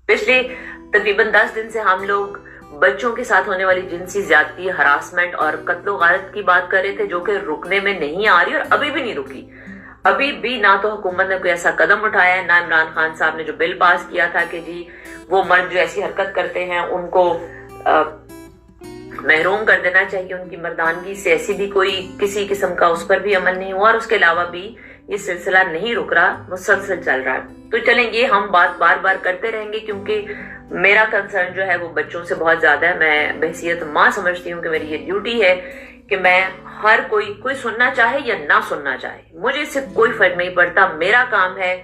पिछले तकरीबन 10 दिन से हम लोग बच्चों के साथ होने वाली जिनसी ज्यादती, हरासमेंट और कत्लो गारत की बात कर रहे थे, जो कि रुकने में नहीं आ रही और अभी भी नहीं रुकी। अभी भी ना तो हुकूमत ने कोई ऐसा कदम उठाया है, ना इमरान खान साहब ने जो बिल पास किया था कि जी वो मर्द जो ऐसी हरकत करते हैं उनको महरूम कर देना चाहिए उनकी मर्दानगी से, ऐसी भी कोई किसी किस्म का उस पर भी अमल नहीं हुआ। और उसके अलावा भी ये सिलसिला नहीं रुक रहा, मुसलसल चल रहा है। तो चलेंगे, हम बात बार बार करते रहेंगे क्योंकि मेरा कंसर्न जो है वो बच्चों से बहुत ज्यादा है। मैं बहसियत माँ समझती हूँ कि मेरी ये ड्यूटी है कि मैं हर कोई सुनना चाहे या ना सुनना चाहे, मुझे इससे कोई फर्क नहीं पड़ता। मेरा काम है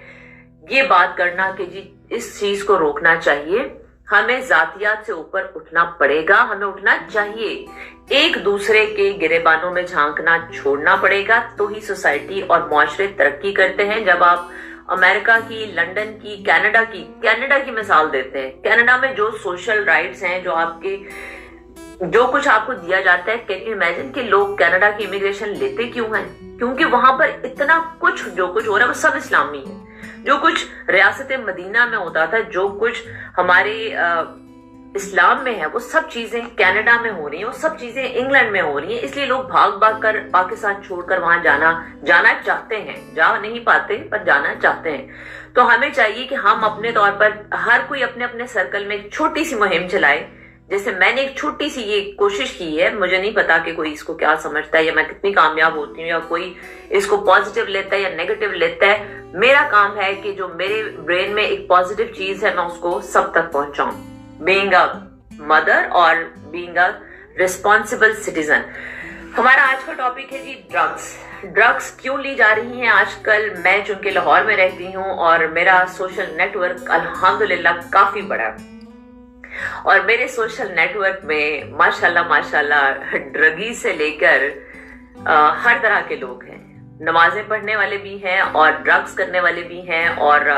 ये बात करना कि जी इस चीज को रोकना चाहिए, हमें जातियात से ऊपर उठना पड़ेगा, हमें उठना चाहिए, एक दूसरे के गिरेबानों में झांकना छोड़ना पड़ेगा, तो ही सोसाइटी और मुआशरे तरक्की करते हैं। जब आप अमेरिका की, लंदन की, कनाडा की मिसाल देते हैं, कनाडा में जो सोशल राइट्स हैं, जो कुछ आपको दिया जाता है, कैन यू इमेजिन कि लोग कनाडा की इमिग्रेशन लेते क्यों हैं? क्योंकि वहां पर इतना कुछ जो कुछ हो रहा है वो सब इस्लामी है। जो कुछ रियासत मदीना में होता था, जो कुछ हमारे इस्लाम में है, वो सब चीजें कनाडा में हो रही हैं, वो सब चीजें इंग्लैंड में हो रही हैं। इसलिए लोग भाग भाग कर पाकिस्तान छोड़कर वहां जाना चाहते हैं, जा नहीं पाते पर जाना चाहते हैं। तो हमें चाहिए कि हम अपने तौर पर हर कोई अपने अपने सर्कल में एक छोटी सी मुहिम चलाए। जैसे मैंने एक छोटी सी ये कोशिश की है, मुझे नहीं पता कि कोई इसको क्या समझता है या मैं कितनी कामयाब होती हूँ या कोई इसको पॉजिटिव लेता है या नेगेटिव लेता है। मेरा काम है कि जो मेरे ब्रेन में एक पॉजिटिव चीज है मैं उसको सब तक पहुंचाऊं, बीइंग अ मदर और बीइंग अ रिस्पॉन्सिबल सिटीजन। हमारा आज का टॉपिक है जी ड्रग्स क्यों ली जा रही हैं आजकल। मैं चूंकि लाहौर में रहती हूँ और मेरा सोशल नेटवर्क अल्हम्दुलिल्लाह काफी बड़ा है और मेरे सोशल नेटवर्क में माशाल्लाह ड्रगी से लेकर हर तरह के लोग हैं। नमाजें पढ़ने वाले भी हैं और ड्रग्स करने वाले भी हैं और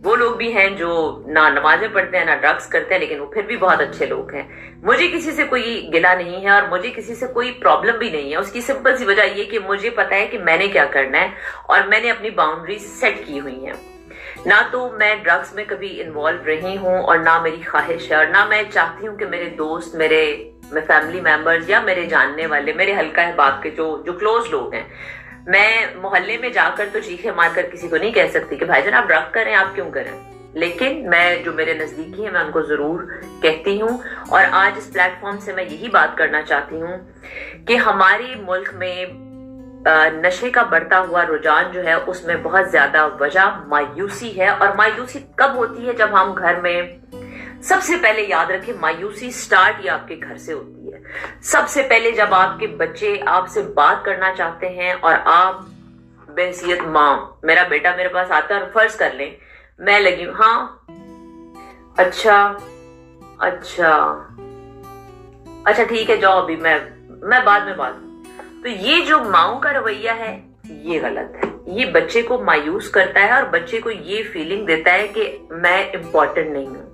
वो लोग भी हैं जो ना नमाजें पढ़ते हैं ना ड्रग्स करते हैं, लेकिन वो फिर भी बहुत अच्छे लोग हैं। मुझे किसी से कोई गिला नहीं है और मुझे किसी से कोई प्रॉब्लम भी नहीं है। उसकी सिंपल सी वजह ये कि मुझे पता है कि मैंने क्या करना है और मैंने अपनी बाउंड्रीज सेट की हुई हैं। ना तो मैं ड्रग्स में कभी इन्वॉल्व रही हूँ और ना मेरी ख्वाहिश है और ना मैं चाहती हूँ कि मेरे दोस्त, मेरे फैमिली मेंबर्स या मेरे जानने वाले, मेरे हल्का अहबाब के जो क्लोज लोग हैं, मैं मोहल्ले में जाकर तो चीखे मारकर किसी को नहीं कह सकती कि भाईजान आप ड्रग करें, आप क्यों करें। लेकिन मैं जो मेरे नजदीकी है मैं उनको जरूर कहती हूँ। और आज इस प्लेटफॉर्म से मैं यही बात करना चाहती हूँ कि हमारे मुल्क में नशे का बढ़ता हुआ रुझान जो है उसमें बहुत ज्यादा वजह मायूसी है। और मायूसी कब होती है? जब हम घर में, सबसे पहले याद रखें, मायूसी स्टार्ट ही आपके घर से होती है। सबसे पहले जब आपके बच्चे आपसे बात करना चाहते हैं और आप बहसियत माँ, मेरा बेटा मेरे पास आता है और फर्ज कर लें मैं लगी हूं, हाँ अच्छा ठीक है जाओ, अभी मैं बाद में बात। तो ये जो माओ का रवैया है ये गलत है। ये बच्चे को मायूस करता है और बच्चे को ये फीलिंग देता है कि मैं इम्पोर्टेंट नहीं हूं।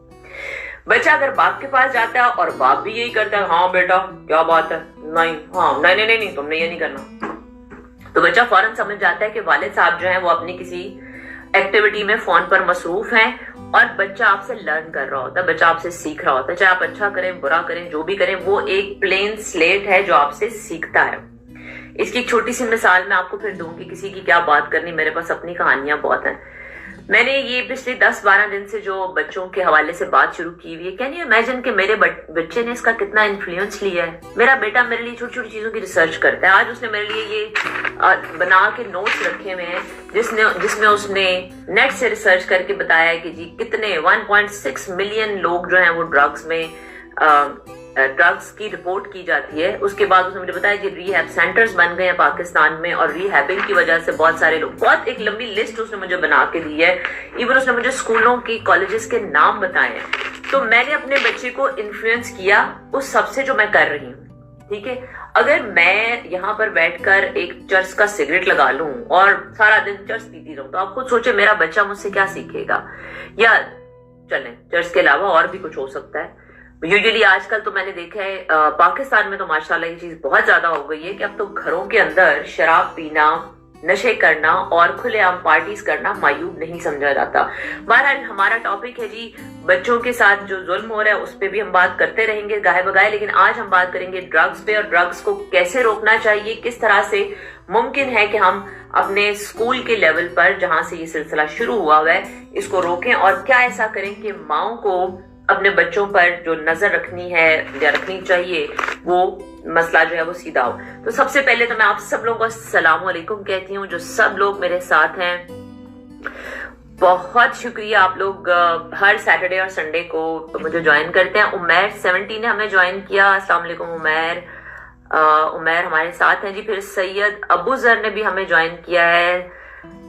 बच्चा अगर बाप के पास जाता है और बाप भी यही करता है, हाँ बेटा क्या बात है, नहीं हाँ नहीं तुमने ये नहीं करना, तो बच्चा फौरन समझ जाता है कि वालिद साहब जो है वो अपनी किसी एक्टिविटी में फोन पर मसरूफ हैं और बच्चा आपसे लर्न कर रहा होता है, बच्चा आपसे सीख रहा होता है। चाहे आप अच्छा करें, बुरा करें, जो भी करें, वो एक प्लेन स्लेट है जो आपसे सीखता है। इसकी एक छोटी सी मिसाल मैं आपको फिर दूंगी, किसी की क्या बात करनी, मेरे पास अपनी कहानियां बहुत हैं। मैंने ये पिछले 10-12 दिन से जो बच्चों के हवाले से बात शुरू की हुई है, कैन यू इमेजिन कि मेरे बच्चे ने इसका कितना इन्फ्लुएंस लिया है। मेरा बेटा मेरे लिए छोटी छोटी चीजों की रिसर्च करता है। आज उसने मेरे लिए ये बना के नोट्स रखे हुए हैं जिसमें उसने नेट से रिसर्च करके बताया है कि जी कितने 1.6 मिलियन लोग जो हैं वो ड्रग्स की रिपोर्ट की जाती है। उसके बाद उसने मुझे बताया कि रिहैब सेंटर्स बन गए हैं पाकिस्तान में और रिहैबिंग की वजह से बहुत सारे लोग, बहुत एक लंबी लिस्ट उसने मुझे बना के दी है। इवन उसने मुझे स्कूलों की, कॉलेजेस के नाम बताए हैं। तो मैंने अपने बच्चे को इन्फ्लुएंस किया उस सबसे जो मैं कर रही हूँ। ठीक है, अगर मैं यहाँ पर बैठकर एक चर्च का सिगरेट लगा लूं और सारा दिन चर्च पीती रहूं, तो आप खुद सोचे मेरा बच्चा मुझसे क्या सीखेगा। या चलें चर्च के अलावा और भी कुछ हो सकता है। यूजुअली आजकल तो मैंने देखा है पाकिस्तान में तो माशाल्लाह ये चीज बहुत ज्यादा हो गई है कि अब तो घरों के अंदर शराब पीना नशे करना और खुलेआम पार्टीज करना मायूब नहीं समझा जाता। बहरहाल हमारा टॉपिक है जी बच्चों के साथ जो जुल्म हो रहा है उस पर भी हम बात करते रहेंगे गाहे बगाए, लेकिन आज हम बात करेंगे ड्रग्स पे और ड्रग्स को कैसे रोकना चाहिए, किस तरह से मुमकिन है कि हम अपने स्कूल के लेवल पर जहां से ये सिलसिला शुरू हुआ है इसको रोकें और क्या ऐसा करें कि माओ को अपने बच्चों पर जो नजर रखनी है या रखनी चाहिए वो मसला जो है वो सीधा हो। तो सबसे पहले तो मैं आप सब लोगों को अस्सलाम वालेकुम कहती हूँ, जो सब लोग मेरे साथ हैं बहुत शुक्रिया। आप लोग हर सैटरडे और संडे को मुझे ज्वाइन करते हैं। उमैर 70 ने हमें ज्वाइन किया, अस्सलाम वालेकुम उमैर। उमैर हमारे साथ हैं जी। फिर सैयद अबू जर ने भी हमें ज्वाइन किया है।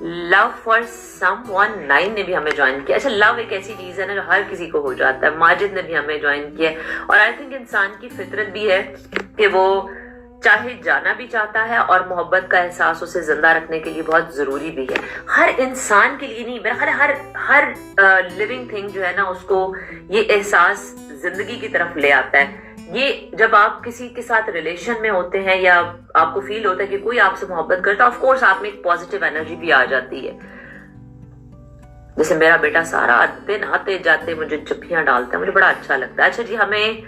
लव फॉर समवन 9 ने भी हमें ज्वाइन किया। अच्छा, लव एक ऐसी चीज है ना जो हर किसी को हो जाता है। माजिद ने भी हमें ज्वाइन किया है और आई थिंक इंसान की फितरत भी है कि वो चाहे जाना भी चाहता है और मोहब्बत का एहसास उसे जिंदा रखने के लिए बहुत जरूरी भी है। हर इंसान के लिए नहीं, मेरा ख्याल है हर लिविंग थिंग जो है ना उसको ये एहसास जिंदगी की तरफ ले आता है। ये जब आप किसी के साथ रिलेशन में होते हैं या आपको फील होता है कि कोई आपसे मोहब्बत करता है, ऑफ कोर्स आप में एक पॉजिटिव एनर्जी भी आ जाती है। जैसे मेरा बेटा सारा दिन आते जाते मुझे जफ्फियां डालता है, मुझे बड़ा अच्छा लगता है। अच्छा जी, हमें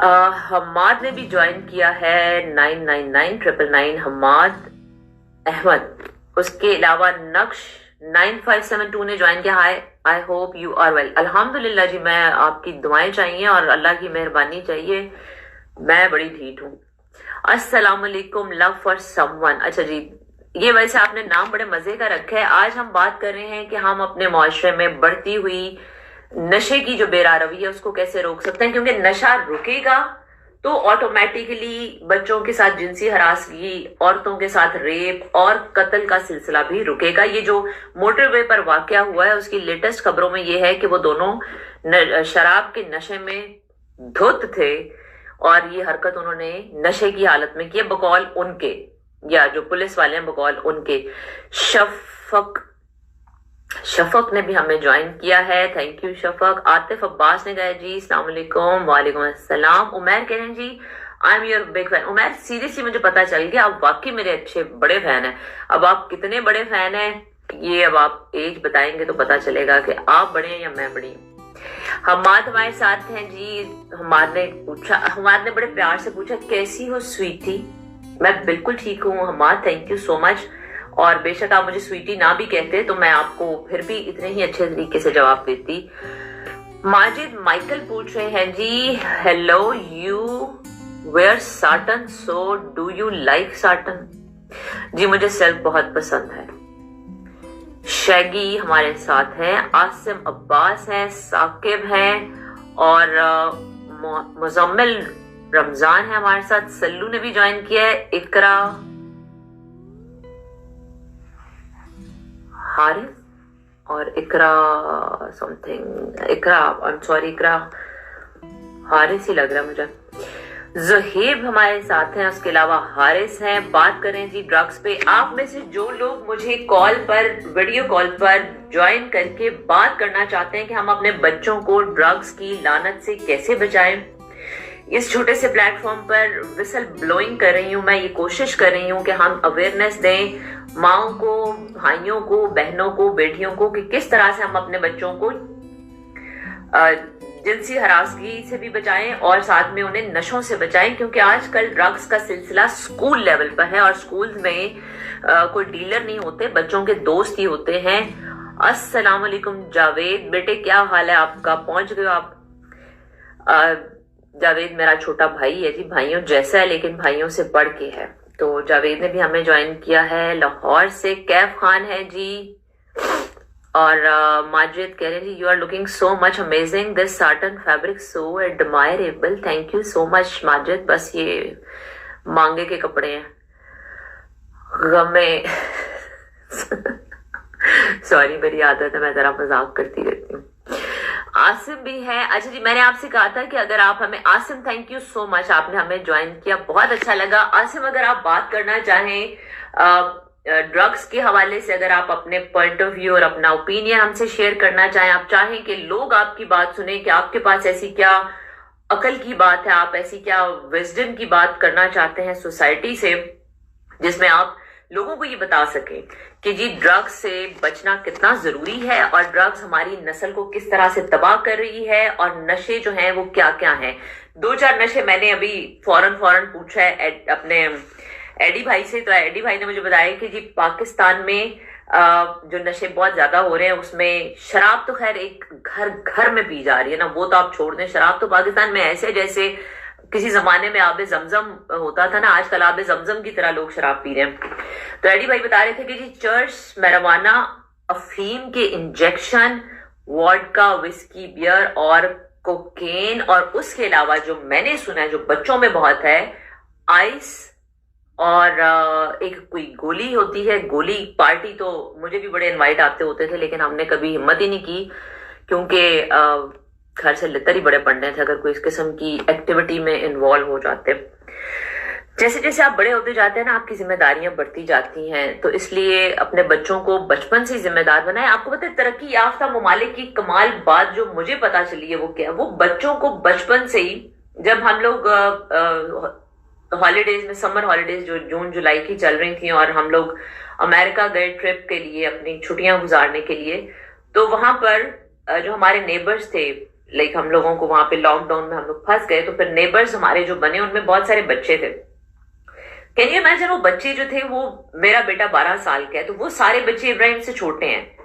हम्माद ने भी ज्वाइन किया है 999999 हम्माद अहमद। उसके अलावा नक्श 9572 ने ज्वाइन किया। Hi, I hope you are well. अल्हम्दुलिल्लाह जी, मैं आपकी दुआएं चाहिए और अल्लाह की मेहरबानी चाहिए, मैं बड़ी ठीक हूँ। अस्सलाम वालेकुम लव फॉर समवन। अच्छा जी, ये वैसे आपने नाम बड़े मजे का रखा है। आज हम बात कर रहे हैं कि हम अपने मुआशरे में बढ़ती हुई नशे की जो बेरारवी है उसको कैसे रोक सकते हैं, क्योंकि नशा रुकेगा तो ऑटोमेटिकली बच्चों के साथ जिनसी हरासगी, औरतों के साथ रेप और कत्ल का सिलसिला भी रुकेगा। ये जो मोटरवे पर वाकया हुआ है उसकी लेटेस्ट खबरों में ये है कि वो दोनों शराब के नशे में धुत थे और ये हरकत उन्होंने नशे की हालत में की, बकौल उनके, या जो पुलिस वाले हैं बकौल उनके। शफक ने भी हमें ज्वाइन किया है, थैंक यू शफक। आतिफ अब्बास ने कहा जी अस्सलाम वालेकुम। वालेकुम अस्सलाम। उमैर कह रहे हैं जी I am your big fan. Umair seriously मुझे पता चल गया आप वाकई मेरे अच्छे बड़े फैन हैं। अब आप कितने बड़े फैन हैं ये अब आप एज बताएंगे तो पता चलेगा कि आप बड़े हैं या मैं बड़ी हूँ। हमाद हमारे साथ हैं जी। हमाद ने बड़े प्यार से पूछा कैसी हो स्वीटी। मैं बिल्कुल ठीक हूँ Hamad, thank you so much. और बेशक आप मुझे स्वीटी ना भी कहते तो मैं आपको फिर भी इतने ही अच्छे तरीके से जवाब देती। माजिद माइकल पूछ रहे हैं जी hello you wear satin so do you like satin. जी मुझे सिल्क बहुत पसंद है। शैगी हमारे साथ हैं, आसिम अब्बास हैं, साकिब हैं और मुजम्मिल रमजान है हमारे साथ। सल्लू ने भी ज्वाइन किया है। इकरा हारिस और Iqra something, Iqra I am sorry, Iqra Haris ही लग रहा है मुझे। ज़हीब हमारे साथ हैं, उसके अलावा हारिस हैं। बात करें जी ड्रग्स पे। आप में से जो लोग मुझे कॉल पर, वीडियो कॉल पर ज्वाइन करके बात करना चाहते हैं कि हम अपने बच्चों को ड्रग्स की लानत से कैसे बचाएं, इस छोटे से प्लेटफॉर्म पर विसल ब्लोइंग कर रही हूँ। मैं ये कोशिश कर रही हूँ कि हम अवेयरनेस दें माओ को, भाइयों को, बहनों को, बेटियों को कि किस तरह से हम अपने बच्चों को जिनसी हरासगी से भी बचाएं और साथ में उन्हें नशों से बचाएं, क्योंकि आजकल ड्रग्स का सिलसिला स्कूल लेवल पर है और स्कूल में कोई डीलर नहीं होते, बच्चों के दोस्त ही होते हैं। अस्सलाम वालेकुम जावेद, बेटे क्या हाल है आपका, पहुंच गए आप। जावेद मेरा छोटा भाई है जी, भाइयों जैसा है लेकिन भाइयों से बढ़ के है। तो जावेद ने भी हमें ज्वाइन किया है। लाहौर से कैफ खान है जी। और माजिद कह रहे हैं जी you are looking so much amazing, this satin fabric so admirable. Thank you so much Majid. बस ये मांगे के कपड़े हैं, गमे सॉरी मेरी आदत है, मैं जरा मजाक करती रहती हूँ। आसिम भी है। अच्छा जी, मैंने आपसे कहा था कि अगर आप हमें, Asim thank you so much, आपने हमें ज्वाइन किया, बहुत अच्छा लगा। आसिम अगर आप बात करना चाहें ड्रग्स के हवाले से, अगर आप अपने पॉइंट ऑफ व्यू और अपना ओपिनियन हमसे शेयर करना चाहें, आप चाहें कि लोग आपकी बात सुने कि आपके पास ऐसी क्या अकल की बात है, आप ऐसी क्या विजडम की बात करना चाहते हैं सोसाइटी से जिसमें आप लोगों को ये बता सके कि जी ड्रग्स से बचना कितना जरूरी है और ड्रग्स हमारी नस्ल को किस तरह से तबाह कर रही है और नशे जो हैं वो क्या क्या हैं। दो चार नशे मैंने अभी फौरन पूछा है अपने एडी भाई से, तो एडी भाई ने मुझे बताया कि जी पाकिस्तान में जो नशे बहुत ज्यादा हो रहे हैं उसमें शराब तो खैर एक घर घर में पी जा रही है ना, वो तो आप छोड़ दें। शराब तो पाकिस्तान में ऐसे जैसे किसी जमाने में आबे जमजम होता था ना, आजकल आबे जमजम की तरह लोग शराब पी रहे हैं। तो एडी भाई बता रहे थे कि जी चर्च, मैरिजुआना, अफीम के इंजेक्शन, वोडका, विस्की, बियर और कोकेन, और उसके अलावा जो मैंने सुना है जो बच्चों में बहुत है, आइस और एक कोई गोली होती है, गोली पार्टी। तो मुझे भी बड़े इनवाइट आते होते थे लेकिन हमने कभी हिम्मत ही नहीं की क्योंकि घर से लितर ही बड़े पड़ने थे अगर कोई इस किस्म की एक्टिविटी में इन्वॉल्व हो जाते। जैसे जैसे आप बड़े होते जाते हैं ना, आपकी जिम्मेदारियां बढ़ती जाती हैं, तो इसलिए अपने बच्चों को बचपन से जिम्मेदार बनाए। आपको पता है तरक्की याफ्ता ममालिक की कमाल बात जो मुझे पता चली है वो क्या है, वो बच्चों को बचपन से ही, जब हम लोग हॉलीडेज में, समर हॉलीडेज जो जून जुलाई की चल रही थी और हम लोग अमेरिका गए ट्रिप के लिए अपनी छुट्टियां गुजारने के लिए, तो वहां पर जो हमारे नेबर्स थे, लाइक हम लोगों को वहां पे लॉकडाउन में हम लोग फंस गए, तो फिर नेबर्स हमारे जो बने उनमें बहुत सारे बच्चे थे। कैन यू इमेजिन, वो बच्चे जो थे, वो मेरा बेटा 12 साल का है, तो वो सारे बच्चे इब्राहिम से छोटे हैं।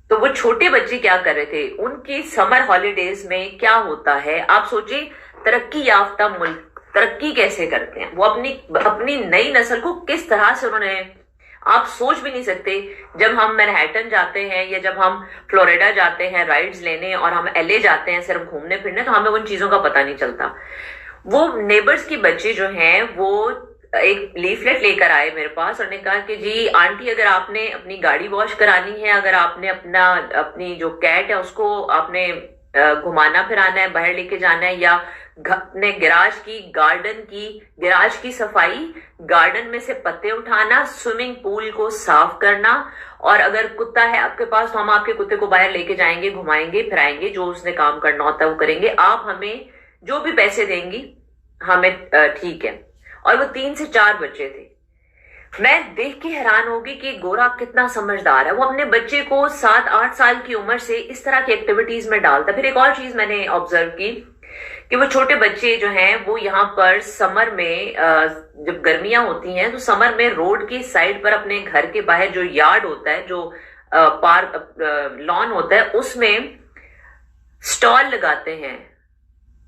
तो वो छोटे बच्चे क्या कर रहे थे, उनकी समर हॉलीडेज में क्या होता है, आप सोचिए तरक्की याफ्ता मुल्क तरक्की कैसे करते हैं, वो अपनी नई नस्ल को किस तरह से उन्होंने, आप सोच भी नहीं सकते। जब हम मैनहट्टन जाते हैं या जब हम फ्लोरिडा जाते हैं राइड्स लेने और हम एलए जाते हैं सिर्फ घूमने फिरने, तो हमें उन चीजों का पता नहीं चलता। वो नेबर्स के बच्चे जो हैं वो एक लीफलेट लेकर आए मेरे पास और ने कहा कि जी आंटी, अगर आपने अपनी गाड़ी वॉश करानी है, अगर आपने अपनी जो कैट है उसको आपने घुमाना फिराना है, बाहर लेके जाना है, या अपने गिराज की सफाई, गार्डन में से पत्ते उठाना, स्विमिंग पूल को साफ करना, और अगर कुत्ता है आपके पास तो हम आपके कुत्ते को बाहर लेके जाएंगे, घुमाएंगे फिराएंगे, जो उसने काम करना होता है वो करेंगे, आप हमें जो भी पैसे देंगी हमें ठीक है। और वो 3 से 4 बच्चे थे। मैं देख के हैरान होगी कि गोरा कितना समझदार है, वो अपने बच्चे को 7-8 साल की उम्र से इस तरह की एक्टिविटीज में डालता। फिर एक और चीज मैंने ऑब्जर्व की कि वो छोटे बच्चे जो हैं वो यहाँ पर समर में, जब गर्मियां होती हैं तो समर में रोड की साइड पर अपने घर के बाहर जो यार्ड होता है, जो पार्क लॉन होता है, उसमें स्टॉल लगाते हैं।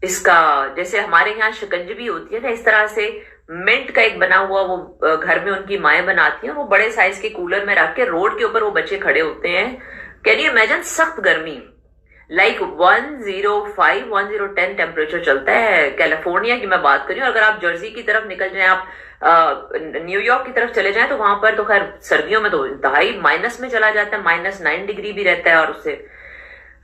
इसका जैसे हमारे यहाँ शिकंजवी होती है ना, इस तरह से मिंट का एक बना हुआ वो घर में उनकी माएं बनाती हैं, वो बड़े साइज के कूलर में रख के रोड के ऊपर वो बच्चे खड़े होते हैं। कैन यू इमेजिन, सख्त गर्मी, लाइक 105-110 टेम्परेचर चलता है। कैलिफोर्निया की मैं बात करी, अगर आप जर्सी की तरफ निकल जाएं, आप न्यूयॉर्क की तरफ चले जाएं, तो वहां पर तो खैर सर्दियों में तो इंतहाई माइनस में चला जाता है, -9 डिग्री भी रहता है, और उससे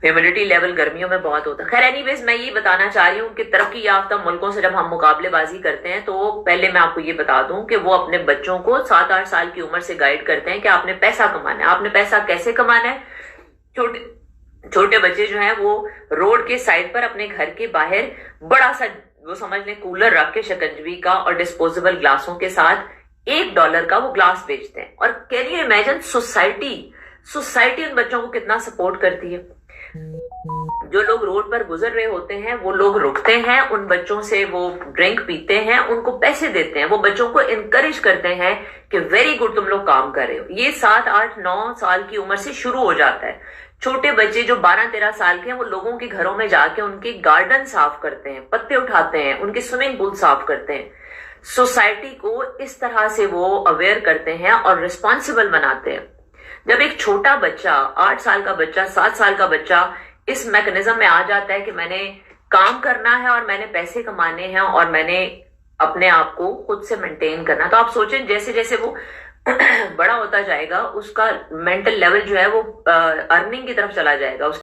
ह्यूमिडिटी लेवल गर्मियों में बहुत होता है। खैर एनीवेज, मैं ये बताना चाह रही हूँ कि तरक्की याफ्ता मुल्कों से जब हम मुकाबलेबाजी करते हैं तो पहले मैं आपको ये बता दूं कि वो अपने बच्चों को 7-8 साल की उम्र से गाइड करते हैं कि आपने पैसा कमाना है। आपने पैसा कैसे कमाना है? छोटे बच्चे जो हैं वो रोड के साइड पर अपने घर के बाहर बड़ा सा, वो समझ लें, कूलर रख के शिकंजवी का और डिस्पोजेबल ग्लासों के साथ $1 का वो ग्लास बेचते हैं। और कैन यू इमेजिन, सोसाइटी उन बच्चों को कितना सपोर्ट करती है। जो लोग रोड पर गुजर रहे होते हैं वो लोग रुकते हैं, उन बच्चों से वो ड्रिंक पीते हैं, उनको पैसे देते हैं, वो बच्चों को इनकरेज करते हैं कि वेरी गुड, तुम लोग काम कर रहे हो। ये 7-8-9 साल की उम्र से शुरू हो जाता है। छोटे बच्चे जो 12-13 साल के हैं वो लोगों के घरों में जाके उनके गार्डन साफ करते हैं, पत्ते उठाते हैं, उनके स्विमिंग पूल साफ करते हैं। सोसाइटी को इस तरह से वो अवेयर करते हैं और रिस्पॉन्सिबल बनाते हैं। जब एक छोटा बच्चा, 8 साल का बच्चा, 7 साल का बच्चा इस मैकेनिज्म में आ जाता है कि मैंने काम करना है और मैंने पैसे कमाने हैं और मैंने अपने आप को खुद से मेंटेन करना, तो आप सोचें जैसे जैसे वो बड़ा होता जाएगा उसका मेंटल लेवल जो है वो अर्निंग की तरफ चला जाएगा।